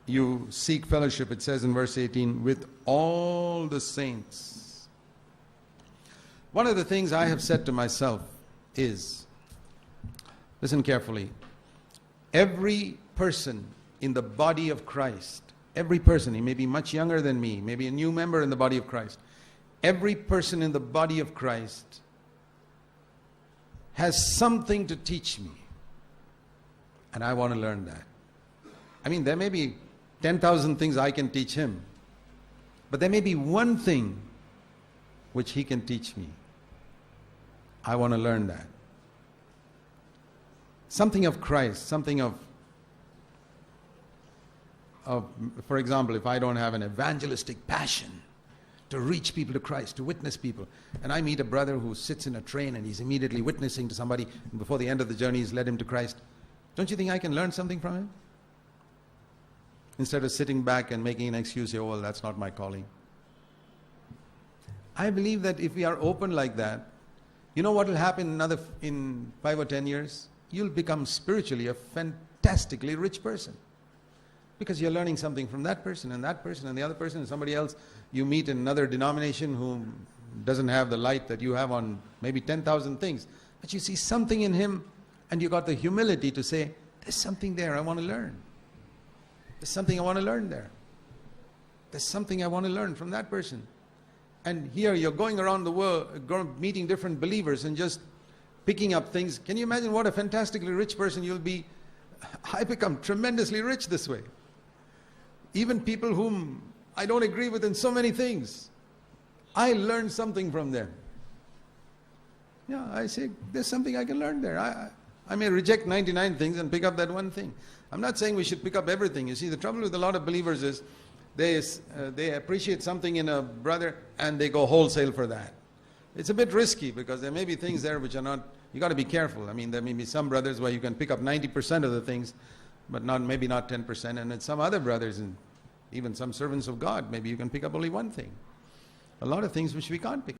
you seek fellowship, it says in verse 18, with all the saints. One of the things I have said to myself is, listen carefully, every person in the body of Christ, every person, he may be much younger than me, maybe a new member in the body of Christ, every person in the body of Christ has something to teach me. And I want to learn that. I mean, there may be 10,000 things I can teach him, but there may be one thing which he can teach me. I want to learn that. Something of Christ, something of, for example, if I don't have an evangelistic passion to reach people to Christ, to witness people, and I meet a brother who sits in a train and he's immediately witnessing to somebody, and before the end of the journey he's led him to Christ, don't you think I can learn something from him? Instead of sitting back and making an excuse, say, oh, well, that's not my calling. I believe that if we are open like that, you know what will happen in 5 or 10 years? You'll become spiritually a fantastically rich person. Because you're learning something from that person and the other person and somebody else. You meet in another denomination who doesn't have the light that you have on maybe 10,000 things. But you see something in him and you got the humility to say, there's something there I want to learn. There's something I want to learn there. There's something I want to learn from that person. And here you're going around the world, meeting different believers and just picking up things. Can you imagine what a fantastically rich person you'll be? I become tremendously rich this way. Even people whom I don't agree with in so many things, I learn something from them. Yeah, I say, there's something I can learn there. I may reject 99 things and pick up that one thing. I'm not saying we should pick up everything. You see, the trouble with a lot of believers is they appreciate something in a brother and they go wholesale for that. It's a bit risky because there may be things there which are not, you got to be careful. I mean, there may be some brothers where you can pick up 90% of the things, but maybe not 10%. And in some other brothers, and even some servants of God, maybe you can pick up only one thing. A lot of things which we can't pick